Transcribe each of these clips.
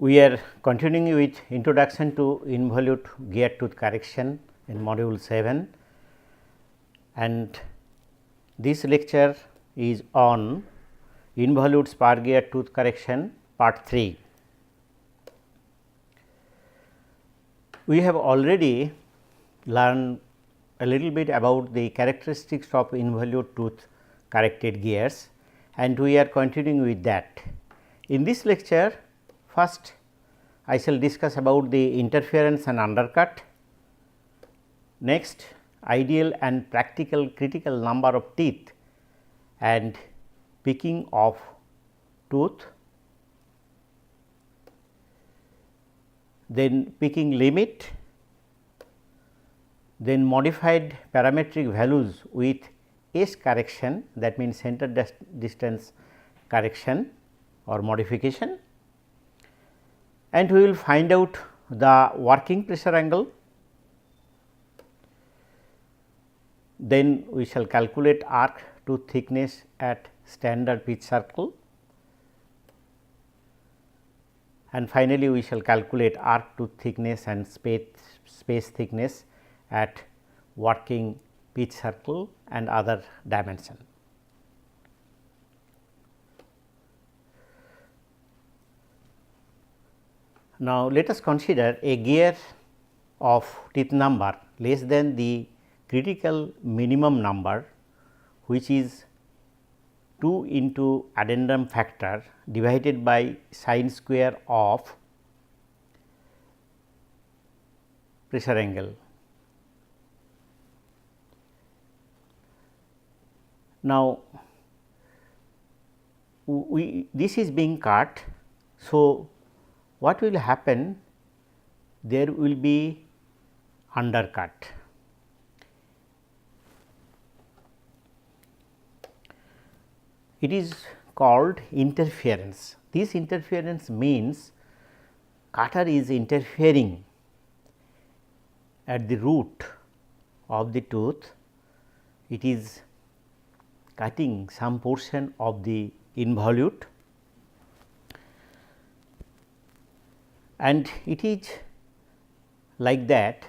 We are continuing with introduction to involute gear tooth correction in module 7, and this lecture is on involute spur gear tooth correction part 3. We have already learned a little bit about the characteristics of involute tooth corrected gears, and we are continuing with that. In this lecture, first I shall discuss about the interference and undercut. Next, ideal and practical critical number of teeth and picking of tooth. Then picking limit, then modified parametric values with S correction, that means center distance correction or modification, and we will find out the working pressure angle. Then we shall calculate arc tooth thickness at standard pitch circle, and finally, we shall calculate arc tooth thickness and space thickness at working pitch circle and other dimension. Now, let us consider a gear of teeth number less than the critical minimum number, which is 2 into addendum factor divided by sine square of pressure angle. Now, this is being cut. So, what will happen? There will be undercut. It is called interference. This interference means cutter is interfering at the root of the tooth. It is cutting some portion of the involute, and it is like that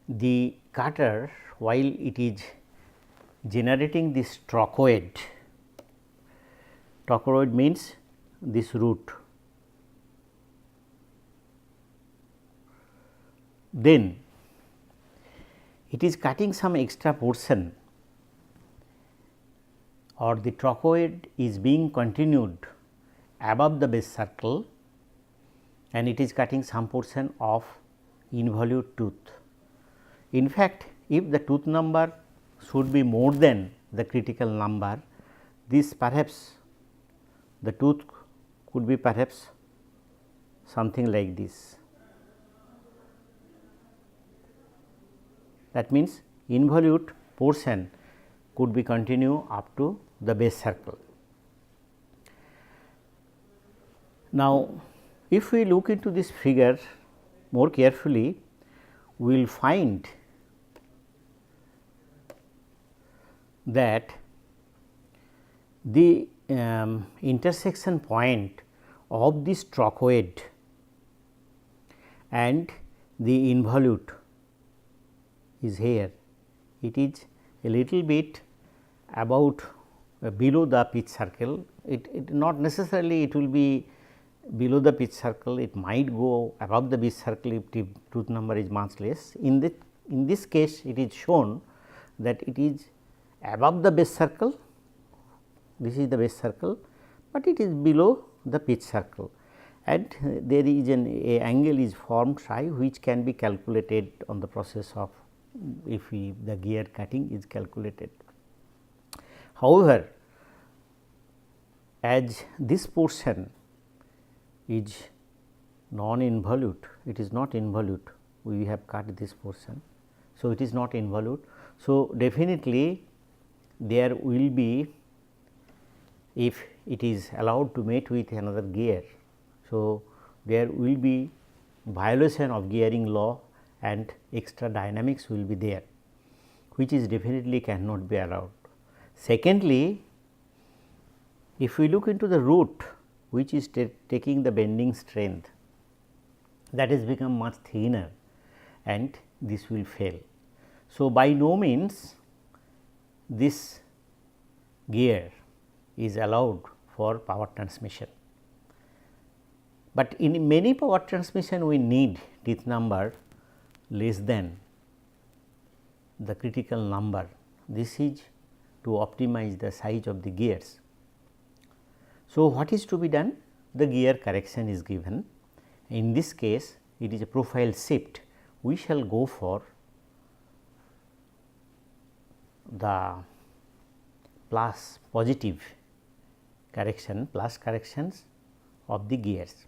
the cutter, while it is generating this trochoid. Trochoid means this root. Then it is cutting some extra portion, or the trochoid is being continued above the base circle, and it is cutting some portion of involute tooth. In fact, if the tooth number should be more than the critical number, this perhaps the tooth could be perhaps something like this. That means, involute portion could be continue up to the base circle. Now, if we look into this figure more carefully, we will find that the intersection point of this trochoid and the involute is here. It is a little bit about below the pitch circle. It not necessarily it will be below the pitch circle, it might go above the pitch circle if the tooth number is much less. In this case, it is shown that it is above the base circle, this is the base circle, but it is below the pitch circle, and there is a angle is formed psi, which can be calculated on the process of if the gear cutting is calculated. However, as this portion is non-involute, it is not involute, we have cut this portion. So, it is not involute. So, definitely there will be, if it is allowed to mate with another gear. So, there will be violation of gearing law and extra dynamics will be there, which is definitely cannot be allowed. Secondly, if we look into the root which is taking the bending strength, that has become much thinner and this will fail. So, by no means this gear is allowed for power transmission, but in many power transmission we need teeth number less than the critical number. This is to optimize the size of the gears. So, what is to be done? The gear correction is given. In this case, it is a profile shift. We shall go for the positive correction, plus corrections of the gears.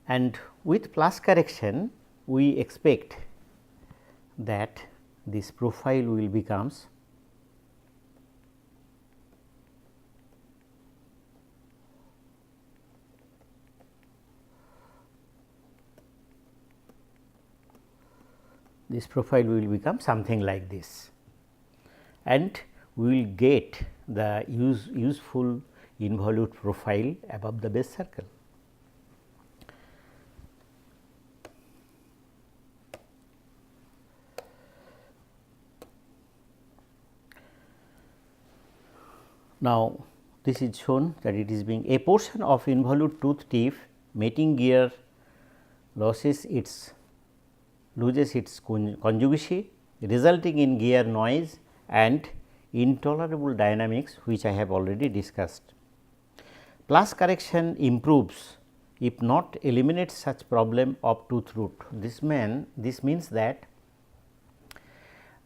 And with plus correction, we expect that this profile will becomes something like this, and we will get the useful involute profile above the base circle. Now, this is shown that it is being a portion of involute tooth tip mating gear loses its conjugacy, resulting in gear noise and intolerable dynamics, which I have already discussed. Plus correction improves, if not eliminates, such problem of tooth root. This means that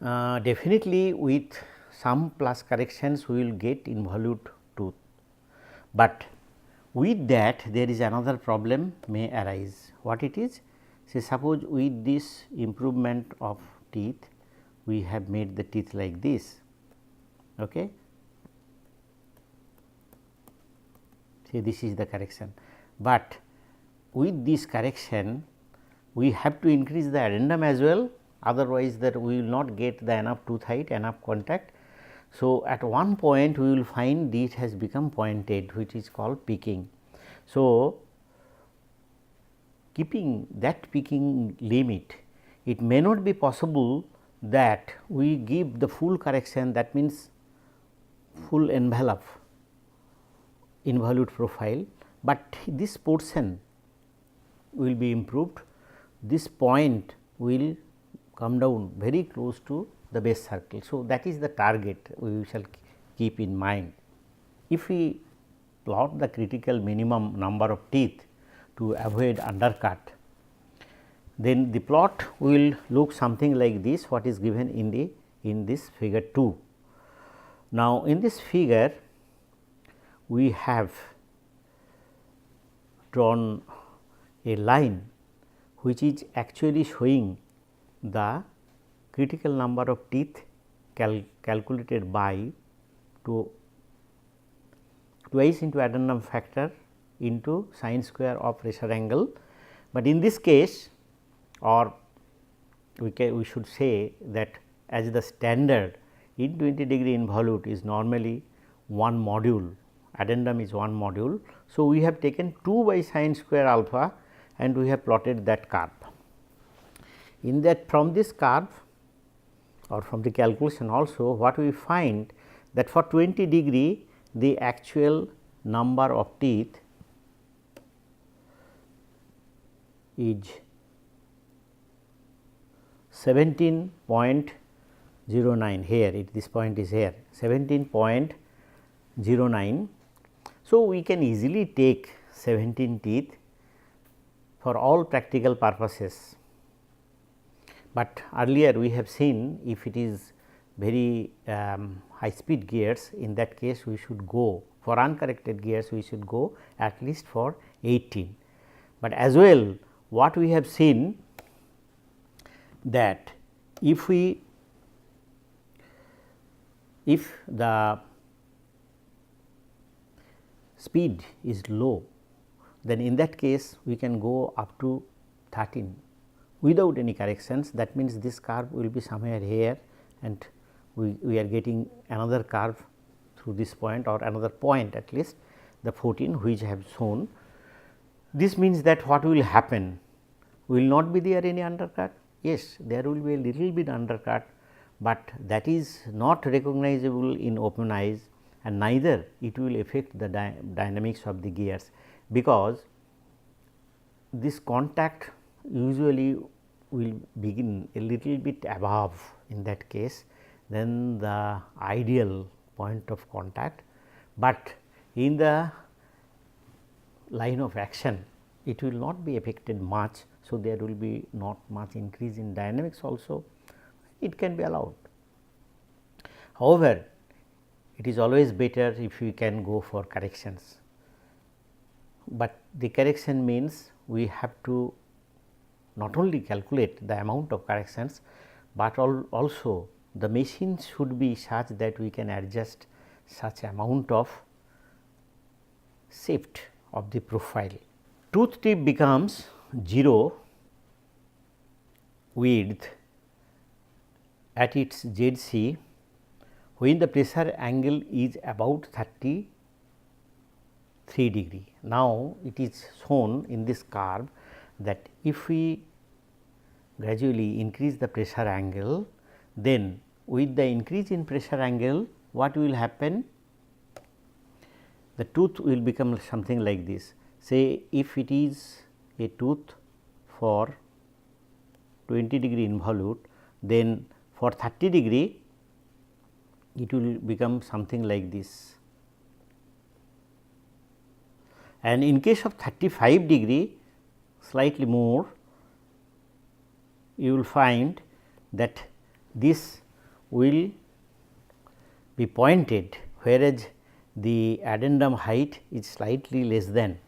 definitely with some plus corrections we will get involute tooth, but with that there is another problem may arise. What it is? Say suppose with this improvement of teeth we have made the teeth like this. Okay. Say this is the correction, but with this correction we have to increase the addendum as well, otherwise that we will not get the enough tooth height, enough contact. So, at one point we will find it has become pointed, which is called peaking. So, keeping that peaking limit, it may not be possible that we give the full correction, that means full envelope involute profile, but this portion will be improved. This point will come down very close to the base circle. So, that is the target we shall keep in mind. If we plot the critical minimum number of teeth to avoid undercut, then the plot will look something like this, what is given in this figure 2. Now, in this figure we have drawn a line which is actually showing the critical number of teeth calculated by twice into addendum factor into sine square of pressure angle. But in this case, or we should say that as the standard in 20 degree involute is normally one module, addendum is one module. So, we have taken 2 by sine square alpha and we have plotted that curve. In that, from this curve or from the calculation also, what we find that for 20 degree the actual number of teeth is 17.09 here, this point is here 17.09. So, we can easily take 17 teeth for all practical purposes, but earlier we have seen if it is very high speed gears, in that case we should go for uncorrected gears, we should go at least for 18. But as well what we have seen that if the speed is low, then in that case we can go up to 13 without any corrections. That means, this curve will be somewhere here and we are getting another curve through this point or another point at least, the 14 which I have shown. This means that what will happen? Will not be there any undercut? Yes, there will be a little bit undercut, but that is not recognizable in open eyes, and neither it will affect the dynamics of the gears, because this contact usually will begin a little bit above in that case than the ideal point of contact, but in the line of action it will not be affected much. So, there will be not much increase in dynamics also, it can be allowed. However, it is always better if we can go for corrections, but the correction means we have to not only calculate the amount of corrections, but also the machine should be such that we can adjust such amount of shift of the profile. Tooth tip becomes 0 width at its ZC when the pressure angle is about 33 degree. Now, it is shown in this curve that if we gradually increase the pressure angle, then with the increase in pressure angle, what will happen? The tooth will become something like this. Say if it is a tooth for 20 degree involute, then for 30 degree it will become something like this, and in case of 35 degree slightly more, you will find that this will be pointed, whereas the addendum height is slightly less than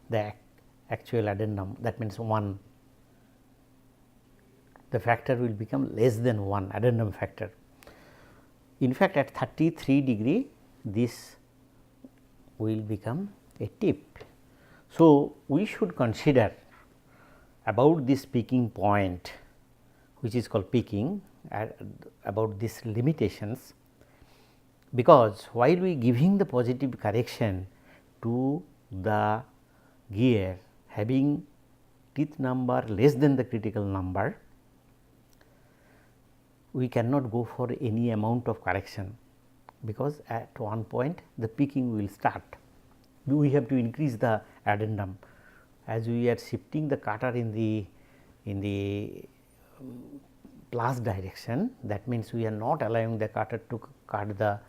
the actual addendum, that means 1. The factor will become less than 1 addendum factor. In fact, at 33 degree this will become a tip. So, we should consider about this peaking point, which is called peaking, about these limitations, because while we giving the positive correction to the gear having teeth number less than the critical number, we cannot go for any amount of correction, because at one point the peaking will start. We have to increase the addendum as we are shifting the cutter in the plus direction. That means, we are not allowing the cutter to cut the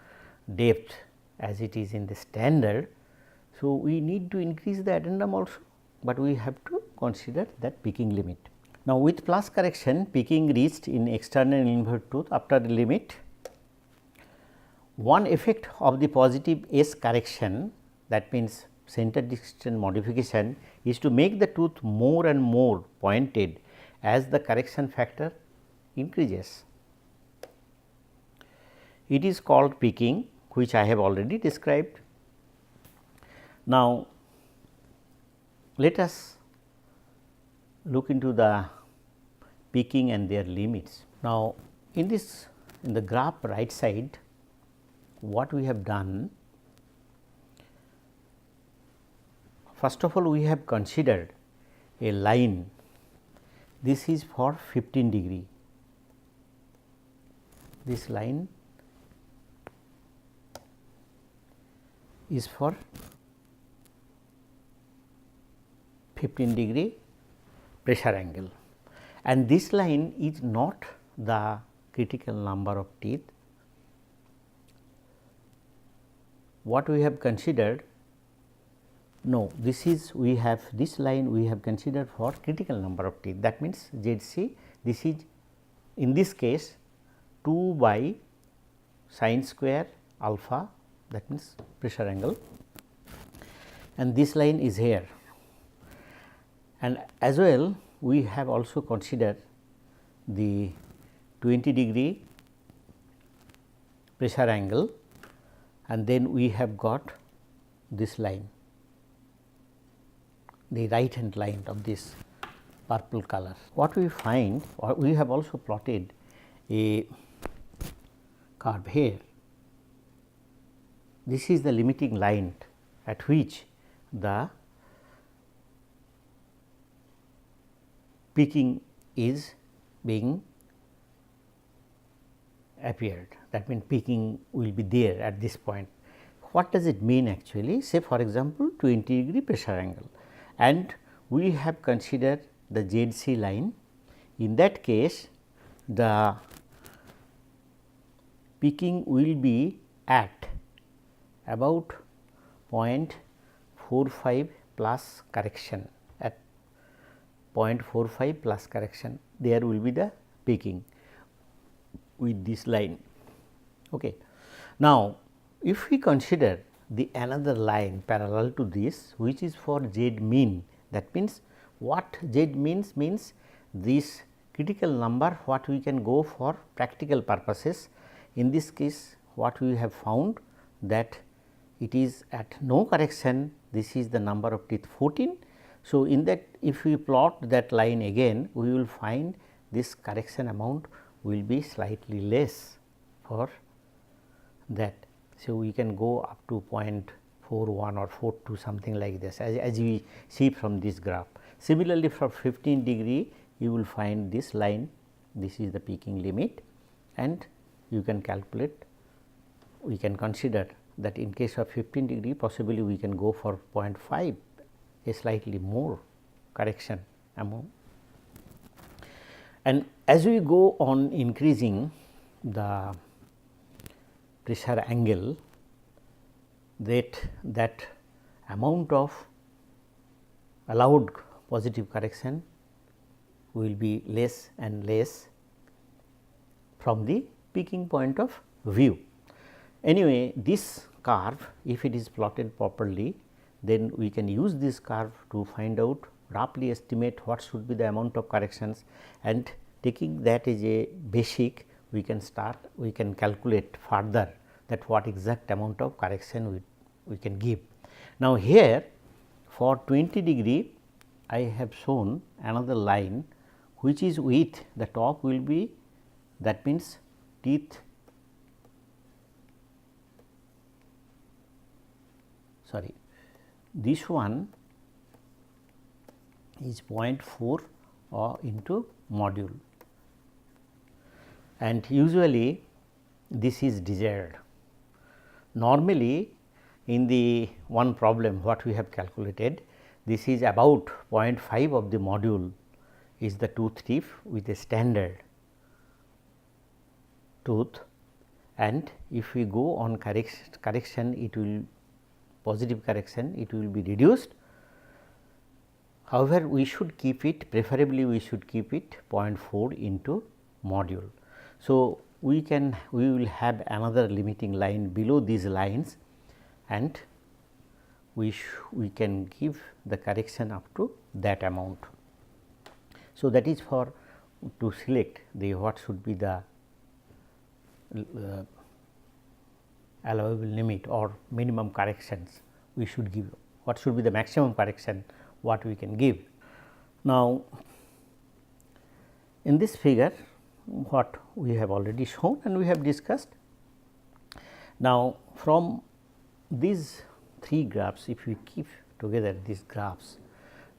depth as it is in the standard. So, we need to increase the addendum also, but we have to consider that peaking limit. Now, with plus correction, peaking reached in external involute tooth after the limit. One effect of the positive S correction, that means center distance modification, is to make the tooth more and more pointed as the correction factor increases. It is called peaking, which I have already described. Now, let us look into the peaking and their limits. Now, in the graph right side, what we have done, first of all we have considered a line. This is for 15 degree, this line is for 15 degree pressure angle, and this line is not the critical number of teeth. What we have considered? No, this is we have this line we have considered for critical number of teeth, that means ZC. This is in this case 2 by sin square alpha, that means pressure angle, and this line is here. And as well we have also considered the 20 degree pressure angle, and then we have got this line, the right hand line of this purple color. What we find, or we have also plotted a curve here. this is the limiting line at which the peaking is being appeared, that means peaking will be there at this point. What does it mean actually? Say for example, 20° pressure angle, and we have considered the ZC line. In that case, the peaking will be at about 0.45 plus correction, at 0.45 plus correction there will be the peaking with this line. Okay. Now, if we consider the another line parallel to this, which is for Z mean, that means what Z means this critical number what we can go for practical purposes. In this case, what we have found that it is at no correction, this is the number of teeth 14. So, in that if we plot that line again, we will find this correction amount will be slightly less for that. So, we can go up to 0.41 or 42 something like this as we see from this graph. Similarly, for 15° you will find this line, this is the peaking limit, and you can calculate, we can consider that in case of 15° possibly we can go for 0.5, a slightly more correction amount. And as we go on increasing the pressure angle, that amount of allowed positive correction will be less and less from the peaking point of view. Anyway, this curve, if it is plotted properly, then we can use this curve to find out, roughly estimate what should be the amount of corrections, and taking that as a basic, we can calculate further that what exact amount of correction we can give. Now, here for 20° I have shown another line which is with the top will be, that means teeth, sorry, this one is 0.4 into module, and usually this is desired. Normally, in the one problem what we have calculated, this is about 0.5 of the module is the tooth tip with a standard tooth, and if we go on correction it will positive correction, it will be reduced. However, we should keep it, preferably we should keep it 0.4 into module. So, we will have another limiting line below these lines, and we can give the correction up to that amount. So, that is for to select the what should be the allowable limit or minimum corrections we should give, what should be the maximum correction what we can give. Now, in this figure what we have already shown and we have discussed. Now, from these three graphs, if we keep together these graphs,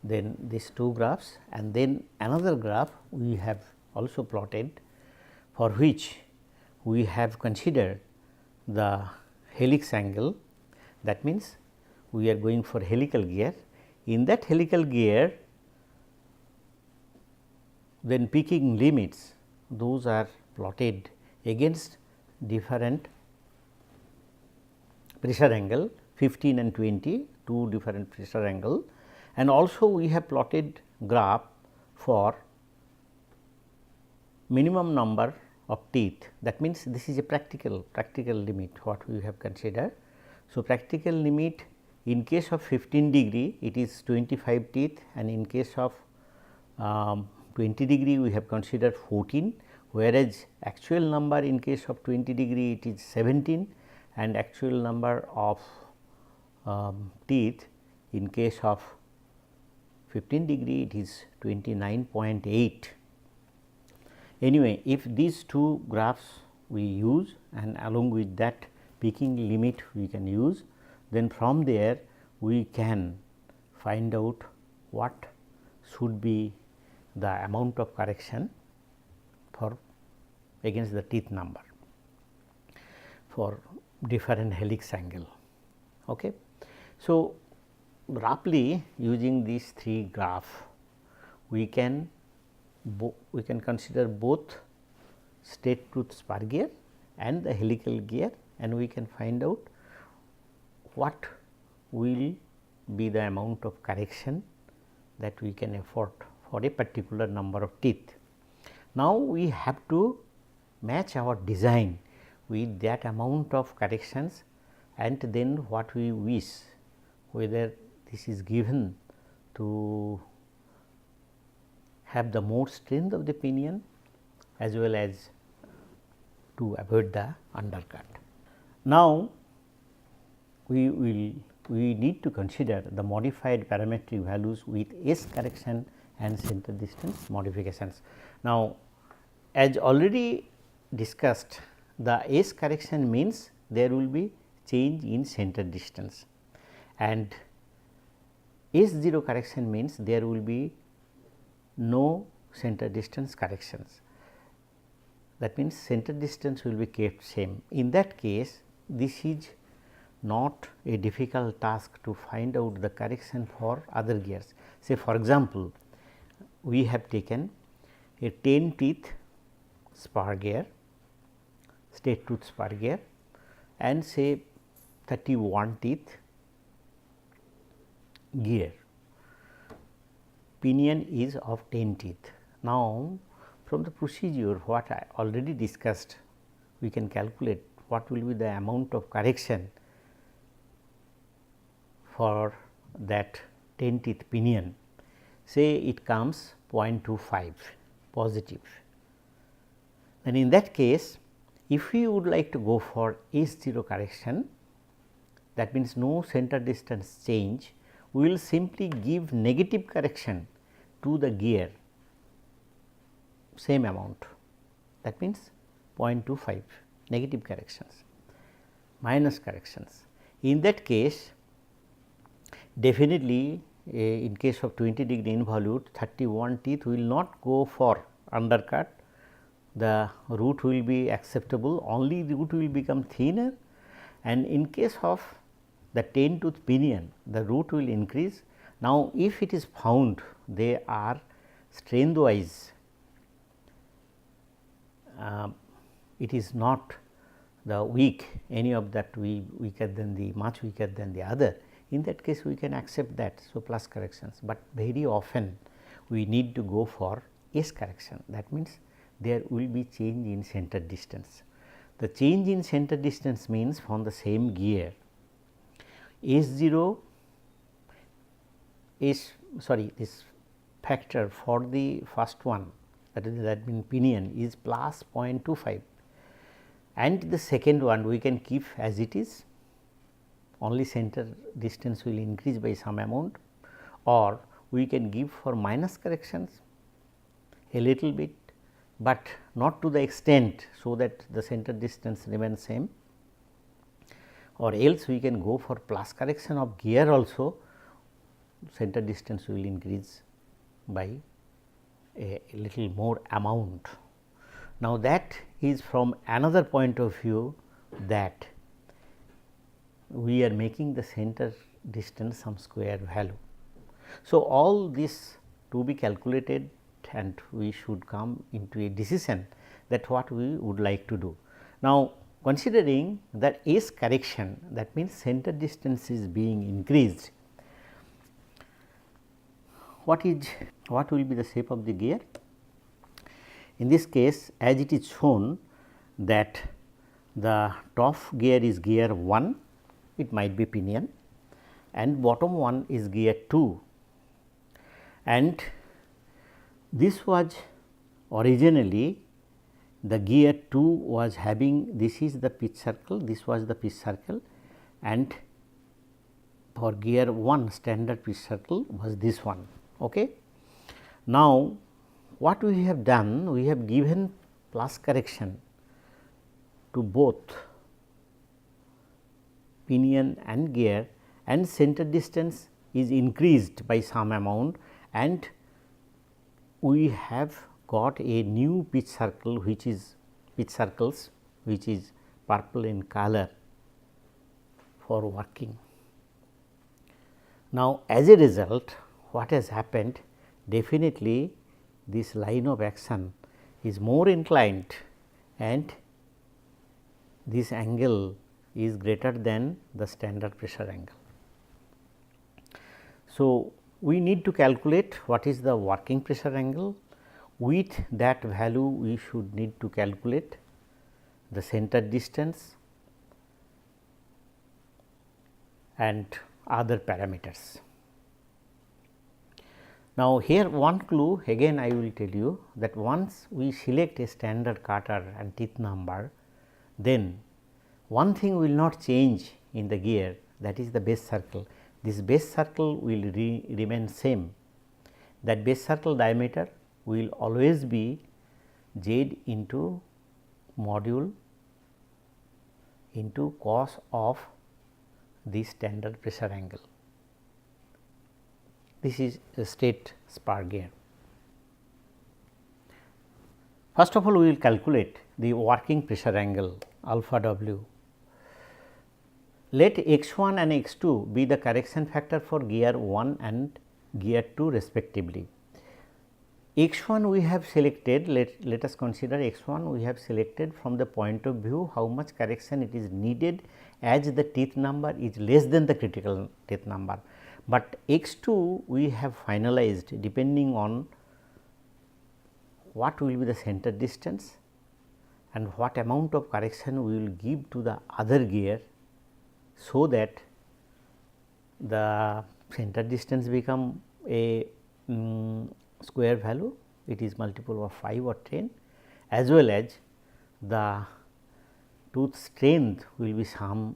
then these two graphs and then another graph we have also plotted, for which we have considered the helix angle, that means we are going for helical gear. In that helical gear, then peaking limits, those are plotted against different pressure angle 15 and 20, two different pressure angle, and also we have plotted graph for minimum number of teeth, that means this is a practical limit what we have considered. So, practical limit in case of 15° it is 25 teeth, and in case of 20° we have considered 14, whereas actual number in case of 20° it is 17, and actual number of teeth in case of 15° it is 29.8. Anyway, if these two graphs we use and along with that peaking limit we can use. Then from there we can find out what should be the amount of correction for against the teeth number for different helix angle. Okay. So, roughly using these three graph we can consider both straight tooth spur gear and the helical gear, and we can find out what will be the amount of correction that we can afford for a particular number of teeth. Now, we have to match our design with that amount of corrections, and then what we wish, whether this is given to have the more strength of the pinion as well as to avoid the undercut. Now, we need to consider the modified parametric values with S correction and center distance modifications. Now, as already discussed, the S correction means there will be change in center distance, and S0 correction means there will be no center distance corrections. That means, center distance will be kept same. In that case, this is not a difficult task to find out the correction for other gears. Say for example, we have taken a 10 teeth spur gear, straight tooth spur gear, and say 31 teeth gear. Pinion is of 10 teeth. Now, from the procedure what I already discussed, we can calculate what will be the amount of correction for that 10 teeth pinion. Say it comes 0.25 positive. And in that case, if we would like to go for S0 correction, that means no center distance change, we will simply give negative correction to the gear, same amount, that means 0.25 negative corrections minus corrections. In that case, definitely in case of 20 degree involute, 31 teeth will not go for undercut, the root will be acceptable, only the root will become thinner, and in case of the 10 tooth pinion, the root will increase. Now, if it is found they are strength wise, it is not the weak, any of that weaker than the much weaker than the other, in that case we can accept that. So, plus corrections, but very often we need to go for S correction, that means there will be change in center distance. The change in center distance means from the same gear, S0 is this factor for the first one, that means pinion is plus 0.25, and the second one we can keep as it is, only center distance will increase by some amount, or we can give for minus corrections a little bit, but not to the extent so that the center distance remains same, or else we can go for plus correction of gear also, center distance will increase by a little more amount. Now, that is from another point of view, that we are making the center distance some square value. So, all this to be calculated, and we should come into a decision that what we would like to do. Now, considering that S correction, that means center distance is being increased, what will be the shape of the gear? In this case, as it is shown that the top gear is gear 1, it might be pinion, and bottom one is gear 2, and this was originally the gear 2 was having, this is the pitch circle, this was the pitch circle, and for gear 1 standard pitch circle was this one. Okay. Now, what we have done, we have given plus correction to both pinion and gear, and center distance is increased by some amount, and we have got a new pitch circle which is purple in color for working. Now, as a result, what has happened? Definitely this line of action is more inclined and this angle is greater than the standard pressure angle. So, we need to calculate what is the working pressure angle. With that value, we should need to calculate the center distance and other parameters. Now, here one clue again I will tell you that once we select a standard cutter and teeth number, then one thing will not change in the gear, that is the base circle. This base circle will remain same. That base circle diameter will always be z into module into cos of the standard pressure angle. This is a straight spur gear. First of all, we will calculate the working pressure angle alpha w. Let x 1 and x 2 be the correction factor for gear 1 and gear 2 respectively. X 1 we have selected, let us consider x 1 we have selected from the point of view how much correction it is needed as the teeth number is less than the critical teeth number. But x 2 we have finalized depending on what will be the center distance and what amount of correction we will give to the other gear, so that the center distance become a square value, it is multiple of 5 or 10, as well as the tooth strength will be some,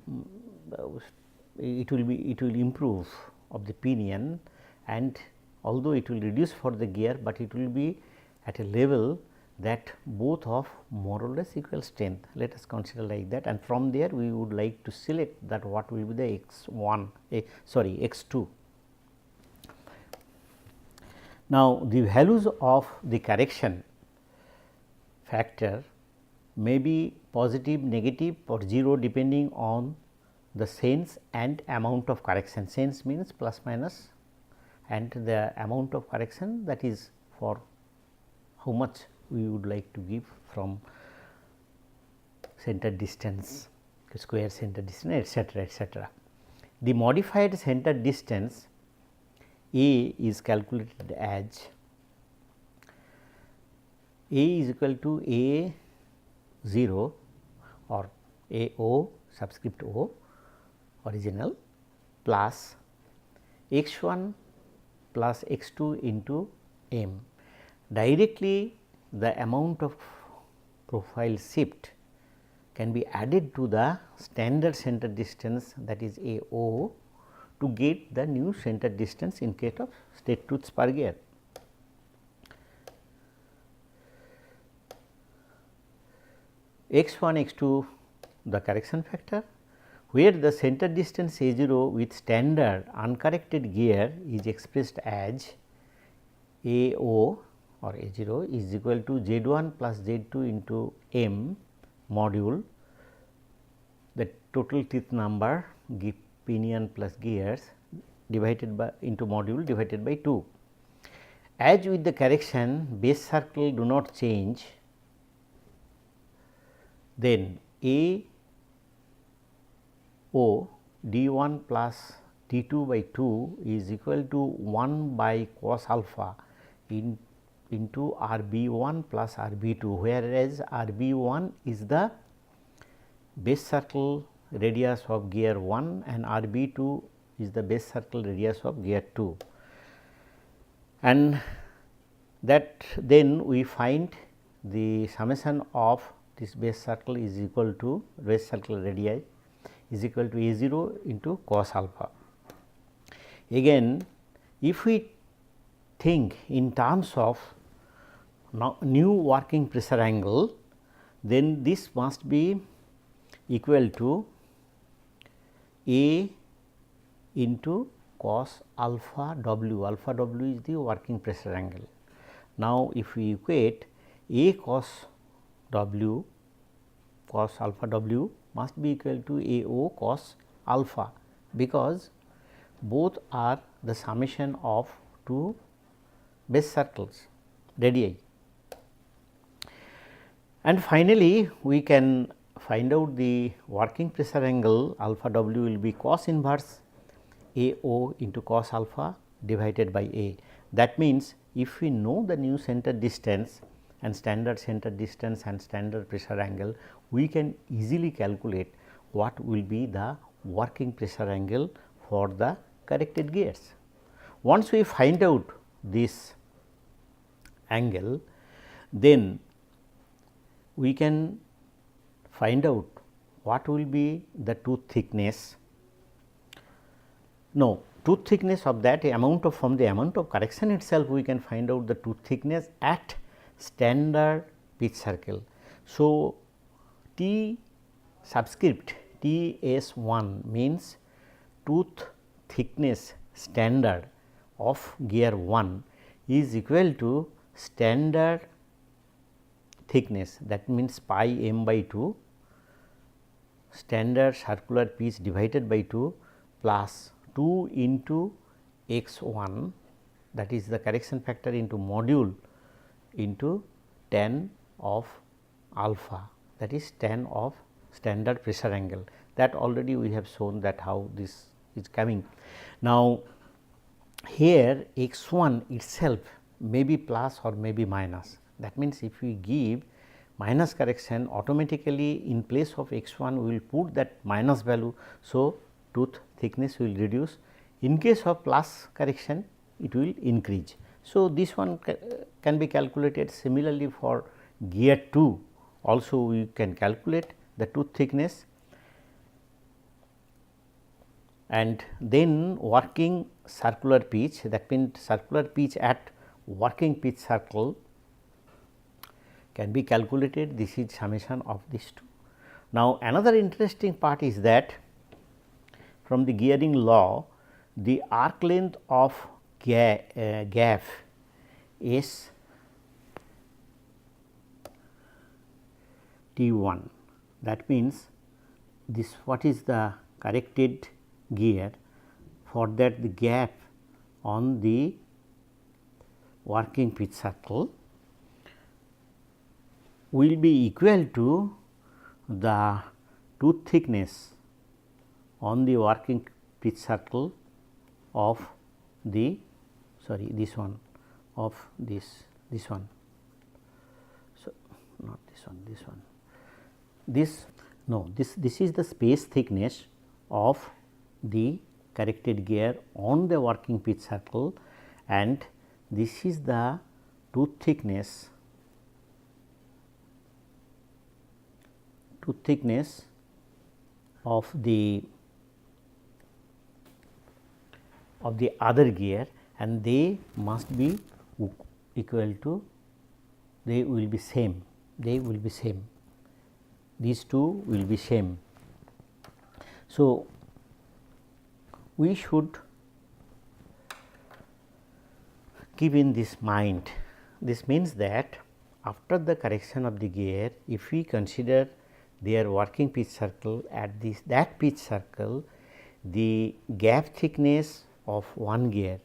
it will improve of the pinion, and although it will reduce for the gear, but it will be at a level that both of more or less equal strength. Let us consider like that, and from there we would like to select that what will be the x 1 x 2. Now, the values of the correction factor may be positive, negative or 0 depending on the sense and amount of correction. Sense means plus minus, and the amount of correction, that is for how much we would like to give from center distance, square center distance, etc., etc. The modified center distance A is calculated as A is equal to A 0 or A O subscript O original plus x 1 plus x 2 into m. Directly the amount of profile shift can be added to the standard center distance, that is A O, to get the new center distance in case of straight tooth spur gear. X 1 x 2 the correction factor, where the center distance A 0 with standard uncorrected gear is expressed as A O or A 0 is equal to Z 1 plus Z 2 into m module the total teeth number give pinion plus gears divided by into module divided by 2. As with the correction base circle do not change, then A O d 1 plus d 2 by 2 is equal to 1 by cos alpha into R B 1 plus R B 2, whereas R B 1 is the base circle radius of gear 1 and R B 2 is the base circle radius of gear 2, and that then we find the summation of this base circle is equal to base circle radii is equal to A 0 into cos alpha. Again, if we think in terms of new working pressure angle, then this must be equal to A into cos alpha W, alpha W is the working pressure angle. Now, if we equate A cos W, cos alpha W must be equal to A O cos alpha, because both are the summation of two base circles radii. And finally, we can find out the working pressure angle alpha W will be cos inverse A O into cos alpha divided by A. That means, if we know the new center distance and standard center distance and standard pressure angle, we can easily calculate what will be the working pressure angle for the corrected gears. Once we find out this angle, then we can find out what will be the tooth thickness. No, tooth thickness of that amount of, from the amount of correction itself we can find out the tooth thickness at standard pitch circle. So, T subscript T S 1 means tooth thickness standard of gear 1 is equal to standard thickness, that means pi m by 2 standard circular pitch divided by 2 plus 2 into x 1, that is the correction factor into module into tan of alpha, that is tan of standard pressure angle. That already we have shown that how this is coming. Now, here x 1 itself may be plus or may be minus. That means, if we give minus correction, automatically in place of x 1 we will put that minus value. So, tooth thickness will reduce. In case of plus correction, it will increase. So, this one can be calculated. Similarly, for gear 2 also we can calculate the tooth thickness, and then working circular pitch, that means circular pitch at working pitch circle can be calculated. This is summation of these two. Now, another interesting part is that from the gearing law, the arc length of gap is T 1. That means, this what is the corrected gear, for that the gap on the working pitch circle will be equal to the tooth thickness on the working pitch circle of the this one of this one. So, not this one, this one, this is the space thickness of the corrected gear on the working pitch circle, and this is the tooth thickness of the other gear, and they must be equal to, they will be same, these two will be same. So, we should keep in this mind. This means that after the correction of the gear, if we consider their working pitch circle, at that pitch circle, the gap thickness of one gear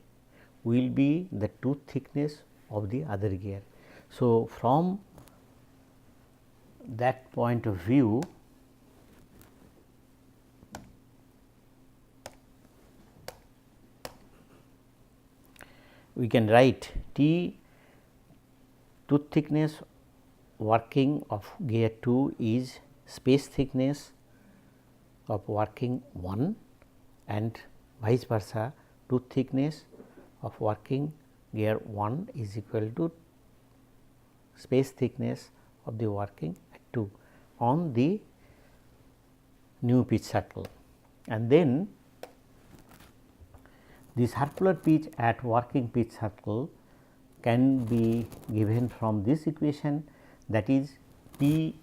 will be the tooth thickness of the other gear. So, from that point of view, we can write T tooth thickness working of gear 2 is space thickness of working 1, and vice versa, tooth thickness of working gear 1 is equal to space thickness of the working 2 on the new pitch circle. And then the circular pitch at working pitch circle can be given from this equation, that is P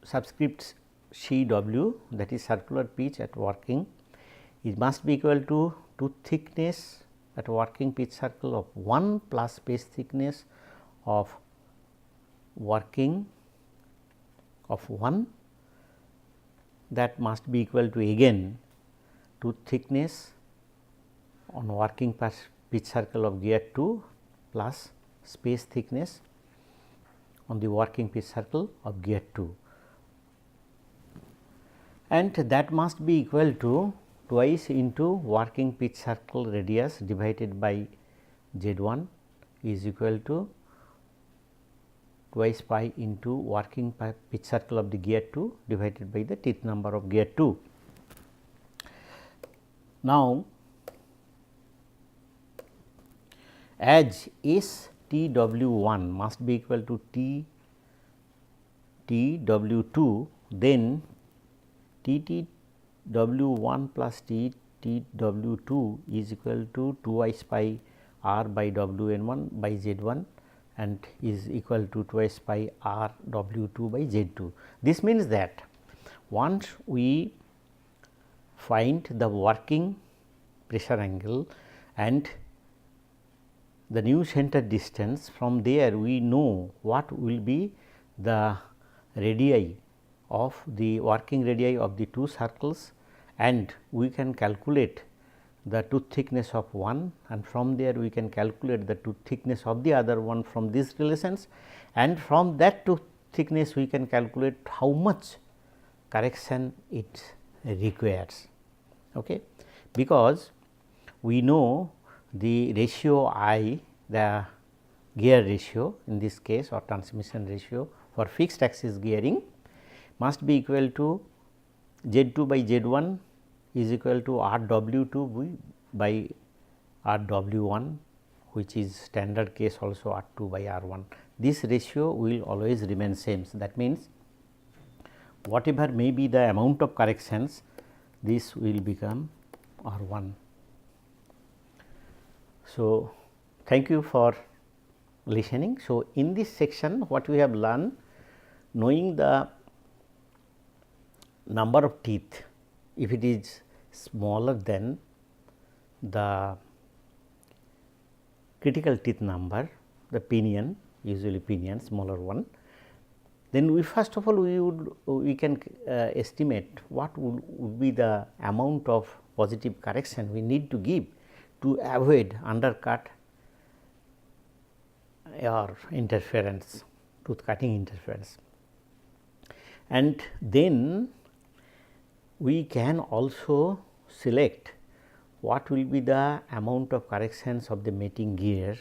subscript Cw, that is circular pitch at working, it must be equal to tooth thickness at working pitch circle of 1 plus space thickness of working of 1, that must be equal to again tooth thickness on working pitch circle of gear 2 plus space thickness on the working pitch circle of gear 2, and that must be equal to twice into working pitch circle radius divided by Z1 is equal to twice pi into working pitch circle of the gear 2 divided by the teeth number of gear 2. Now, as S T W 1 must be equal to T T W 2, then T T W 1 plus T T W 2 is equal to 2 pi r by W n 1 by Z 1 and is equal to twice pi r W 2 by Z 2. This means that once we find the working pressure angle and the new center distance, from there we know what will be the radii of the working radii of the two circles, and we can calculate the tooth thickness of one, and from there we can calculate the tooth thickness of the other one from these relations, and from that tooth thickness we can calculate how much correction it requires. Okay. Because we know the ratio I, the gear ratio in this case or transmission ratio for fixed axis gearing must be equal to Z 2 by Z 1 is equal to R W 2 by R W 1, which is standard case also R 2 by R 1. This ratio will always remain same. So, that means, whatever may be the amount of corrections, this will become R 1. So, thank you for listening. So, in this section what we have learned, knowing the number of teeth, if it is smaller than the critical teeth number, the pinion, usually pinion smaller one, then we first of all we can estimate what would be the amount of positive correction we need to give to avoid undercut or interference, tooth cutting interference. And then we can also select what will be the amount of corrections of the mating gear,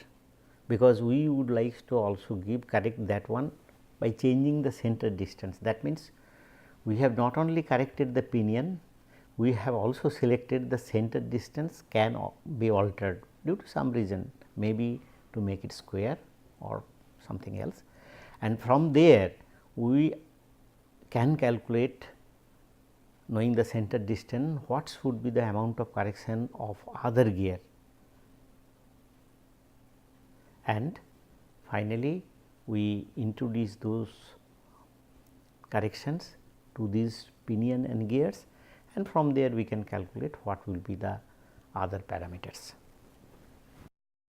because we would like to also correct that one by changing the center distance. That means, we have not only corrected the pinion, we have also selected the center distance can be altered due to some reason, maybe to make it square or something else, and from there we can calculate, knowing the center distance, what should be the amount of correction of other gear, and finally we introduce those corrections to these pinion and gears, and from there we can calculate what will be the other parameters.